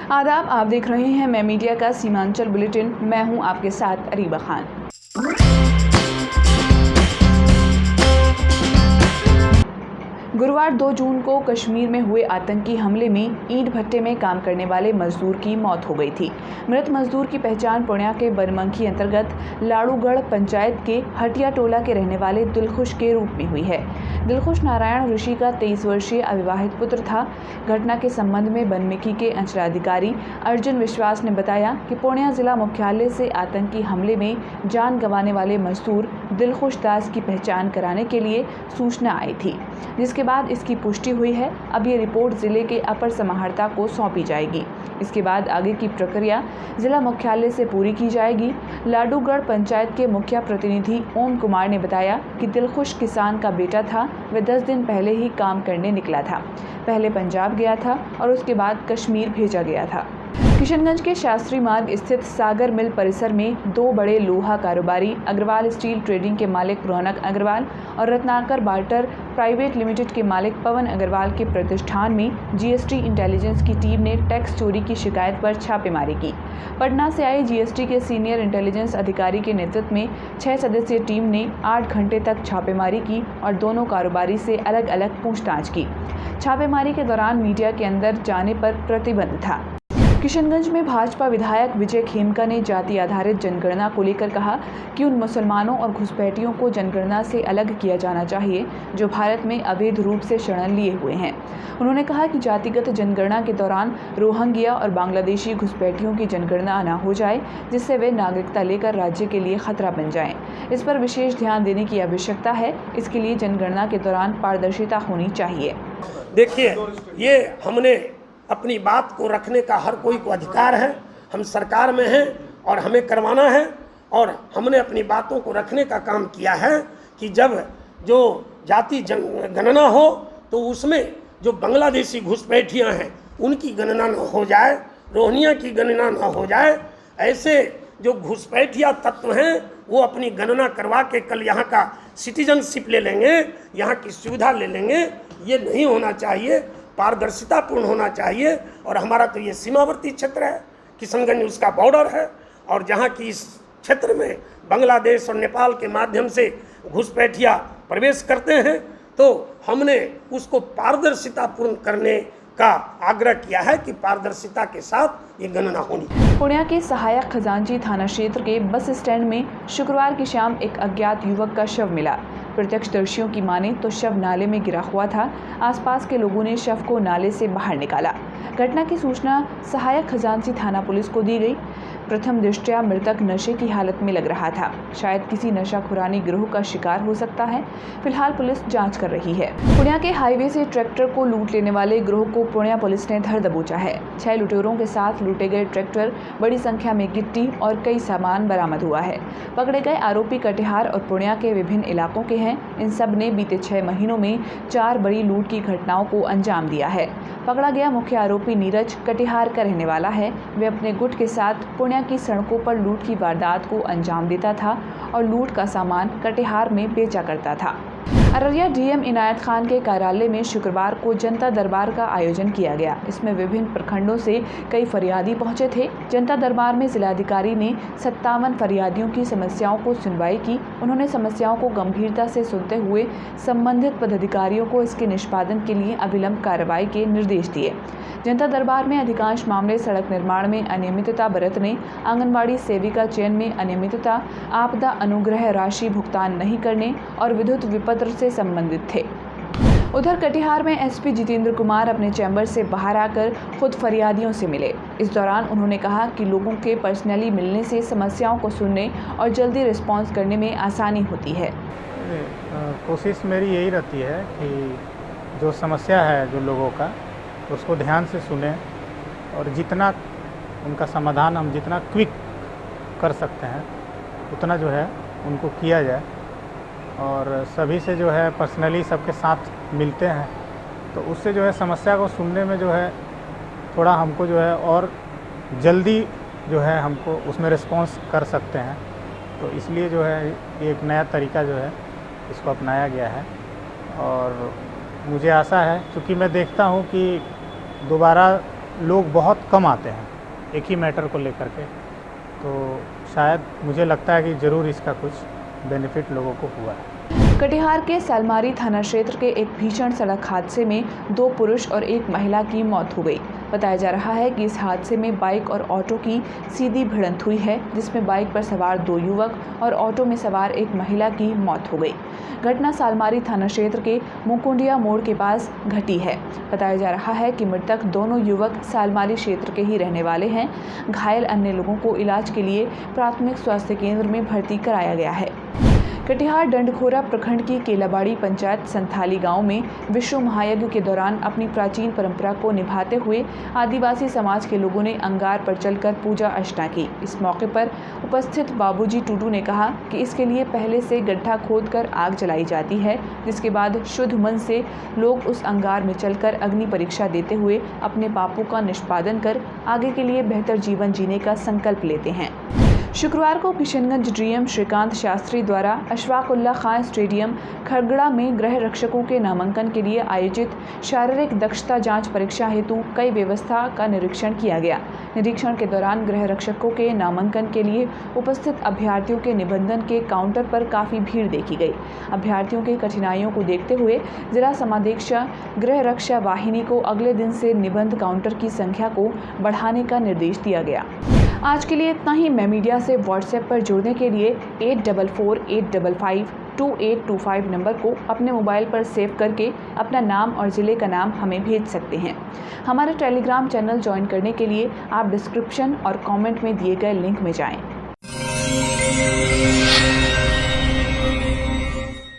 आदाब, आप देख रहे हैं मैं मीडिया का सीमांचल बुलेटिन। मैं हूं आपके साथ अरीबा खान। गुरुवार 2 जून को कश्मीर में हुए आतंकी हमले में ईंट भट्टे में काम करने वाले मजदूर की मौत हो गई थी। मृत मजदूर की पहचान पूर्णिया के बनमनखी अंतर्गत लाड़ूगढ़ पंचायत के हटिया टोला के रहने वाले दिलखुश के रूप में हुई है। दिलखुश नारायण ऋषि का 23 वर्षीय अविवाहित पुत्र था। घटना के संबंध में बनमनखी के अंचलाधिकारी अर्जुन विश्वास ने बताया कि पूर्णिया जिला मुख्यालय से आतंकी हमले में जान गंवाने वाले मजदूर दिलखुश दास की पहचान कराने के लिए सूचना आई थी, जिसके बाद इसकी पुष्टि हुई है। अब ये रिपोर्ट जिले के अपर समाहर्ता को सौंपी जाएगी। इसके बाद आगे की प्रक्रिया जिला मुख्यालय से पूरी की जाएगी। लाडूगढ़ पंचायत के मुखिया प्रतिनिधि ओम कुमार ने बताया कि दिलखुश किसान का बेटा था। वह 10 दिन पहले ही काम करने निकला था। पहले पंजाब गया था और उसके बाद कश्मीर भेजा गया था। किशनगंज के शास्त्री मार्ग स्थित सागर मिल परिसर में 2 बड़े लोहा कारोबारी अग्रवाल स्टील ट्रेडिंग के मालिक रौनक अग्रवाल और रत्नाकर बार्टर प्राइवेट लिमिटेड के मालिक पवन अग्रवाल के प्रतिष्ठान में जीएसटी इंटेलिजेंस की टीम ने टैक्स चोरी की शिकायत पर छापेमारी की। पटना से आए जीएसटी के सीनियर इंटेलिजेंस अधिकारी के नेतृत्व में 6 सदस्यीय टीम ने 8 घंटे तक छापेमारी की और दोनों कारोबारी से अलग अलग पूछताछ की। छापेमारी के दौरान मीडिया के अंदर जाने पर प्रतिबंध था। किशनगंज में भाजपा विधायक विजय खेमका ने जाति आधारित जनगणना को लेकर कहा कि उन मुसलमानों और घुसपैठियों को जनगणना से अलग किया जाना चाहिए जो भारत में अवैध रूप से शरण लिए हुए हैं। उन्होंने कहा कि जातिगत जनगणना के दौरान रोहिंग्या और बांग्लादेशी घुसपैठियों की जनगणना न हो जाए, जिससे वे नागरिकता लेकर राज्य के लिए खतरा बन जाएं। इस पर विशेष ध्यान देने की आवश्यकता है। इसके लिए जनगणना के दौरान पारदर्शिता होनी चाहिए। देखिए, ये हमने अपनी बात को रखने का हर कोई को अधिकार है। हम सरकार में हैं और हमें करवाना है, और हमने अपनी बातों को रखने का काम किया है कि जब जो जाति गणना हो तो उसमें जो बांग्लादेशी घुसपैठियाँ हैं उनकी गणना न हो जाए, रोहिंग्या की गणना न हो जाए। ऐसे जो घुसपैठिया तत्व हैं वो अपनी गणना करवा के कल यहाँ का सिटीजनशिप ले लेंगे, यहाँ की सुविधा ले लेंगे। ये नहीं होना चाहिए, पारदर्शिता पूर्ण होना चाहिए। और हमारा तो ये सीमावर्ती क्षेत्र है, किशनगंज उसका बॉर्डर है, और जहाँ की इस क्षेत्र में बांग्लादेश और नेपाल के माध्यम से घुसपैठिया प्रवेश करते हैं, तो हमने उसको पारदर्शिता पूर्ण करने का आग्रह किया है कि पारदर्शिता के साथ ये गणना होनी। पूर्णिया के सहायक खजांची थाना क्षेत्र के बस स्टैंड में शुक्रवार की शाम एक अज्ञात युवक का शव मिला। प्रत्यक्षदर्शियों की माने तो शव नाले में गिरा हुआ था। आसपास के लोगों ने शव को नाले से बाहर निकाला। घटना की सूचना सहायक खजांची थाना पुलिस को दी गई। प्रथम दृष्टया मृतक नशे की हालत में लग रहा था। शायद किसी नशाखुरानी गिरोह का शिकार हो सकता है। फिलहाल पुलिस जांच कर रही है। पूर्णिया के हाईवे से ट्रैक्टर को लूट लेने वाले गिरोह को पूर्णिया पुलिस ने धर दबोचा है। 6 लुटेरों के साथ लूटे गए ट्रैक्टर, बड़ी संख्या में गिट्टी और कई सामान बरामद हुआ है। पकड़े गए आरोपी कटिहार और पूर्णिया के विभिन्न इलाकों के हैं। इन सब ने बीते 6 महीनों में 4 बड़ी लूट की घटनाओं को अंजाम दिया है। पकड़ा गया मुख्य आरोपी नीरज कटिहार का रहने वाला है। वे अपने गुट के साथ पूर्णिया की सड़कों पर लूट की वारदात को अंजाम देता था और लूट का सामान कटिहार में बेचा करता था। अररिया डीएम इनायत खान के कार्यालय में शुक्रवार को जनता दरबार का आयोजन किया गया। इसमें विभिन्न प्रखंडों से कई फरियादी पहुंचे थे। जनता दरबार में जिलाधिकारी ने 57 फरियादियों की समस्याओं को सुनवाई की। उन्होंने समस्याओं को गंभीरता से सुनते हुए संबंधित पदाधिकारियों को इसके निष्पादन के लिए अविलंब कार्रवाई के निर्देश दिए। जनता दरबार में अधिकांश मामले सड़क निर्माण में अनियमितता बरतने, आंगनबाड़ी सेविका चयन में अनियमितता, आपदा अनुग्रह राशि भुगतान नहीं करने और विद्युत विपत्र से संबंधित थे। उधर कटिहार में एसपी जितेंद्र कुमार अपने चैम्बर से बाहर आकर खुद फरियादियों से मिले। इस दौरान उन्होंने कहा कि लोगों के पर्सनली मिलने से समस्याओं को सुनने और जल्दी रिस्पॉन्स करने में आसानी होती है। कोशिश मेरी यही रहती है कि जो समस्या है जो लोगों का, उसको ध्यान से सुने और जितना उनका समाधान हम जितना क्विक कर सकते हैं उतना जो है उनको किया जाए। और सभी से जो है पर्सनली सबके साथ मिलते हैं तो उससे जो है समस्या को सुनने में जो है थोड़ा हमको जो है और जल्दी जो है हमको उसमें रिस्पॉन्स कर सकते हैं। तो इसलिए जो है एक नया तरीका जो है इसको अपनाया गया है। और मुझे आशा है, क्योंकि मैं देखता हूँ कि दोबारा लोग बहुत कम आते हैं एक ही मैटर को लेकर के, तो शायद मुझे लगता है कि ज़रूर इसका कुछ बेनिफिट लोगों को हुआ है। कटिहार के सालमारी थाना क्षेत्र के एक भीषण सड़क हादसे में 2 पुरुष और 1 महिला की मौत हो गई। बताया जा रहा है कि इस हादसे में बाइक और ऑटो की सीधी भिड़ंत हुई है, जिसमें बाइक पर सवार 2 युवक और ऑटो में सवार 1 महिला की मौत हो गई। घटना सालमारी थाना क्षेत्र के मुकुंडिया मोड़ के पास घटी है। बताया जा रहा है कि मृतक दोनों युवक सालमारी क्षेत्र के ही रहने वाले हैं। घायल अन्य लोगों को इलाज के लिए प्राथमिक स्वास्थ्य केंद्र में भर्ती कराया गया है। कटिहार डंडखोरा प्रखंड की केलाबाड़ी पंचायत संथाली गांव में विश्व महायज्ञ के दौरान अपनी प्राचीन परंपरा को निभाते हुए आदिवासी समाज के लोगों ने अंगार पर चलकर पूजा अर्चना की। इस मौके पर उपस्थित बाबूजी टूडू ने कहा कि इसके लिए पहले से गड्ढा खोदकर आग जलाई जाती है, जिसके बाद शुद्ध मन से लोग उस अंगार में चलकर अग्नि परीक्षा देते हुए अपने पापों का निष्पादन कर आगे के लिए बेहतर जीवन जीने का संकल्प लेते हैं। शुक्रवार को किशनगंज डीएम श्रीकांत शास्त्री द्वारा अशफाकुल्ला खान स्टेडियम खरगड़ा में गृह रक्षकों के नामांकन के लिए आयोजित शारीरिक दक्षता जांच परीक्षा हेतु कई व्यवस्था का निरीक्षण किया गया। निरीक्षण के दौरान गृह रक्षकों के नामांकन के लिए उपस्थित अभ्यर्थियों के निबंधन के काउंटर पर काफ़ी भीड़ देखी गई। अभ्यर्थियों की कठिनाइयों को देखते हुए जिला समादेष्टा गृह रक्षा वाहिनी को अगले दिन से निबंध काउंटर की संख्या को बढ़ाने का निर्देश दिया गया। आज के लिए इतना ही। मैं मीडिया से व्हाट्सएप पर जुड़ने के लिए 8448552825 नंबर को अपने मोबाइल पर सेव करके अपना नाम और ज़िले का नाम हमें भेज सकते हैं। हमारे टेलीग्राम चैनल ज्वाइन करने के लिए आप डिस्क्रिप्शन और कमेंट में दिए गए लिंक में जाएं।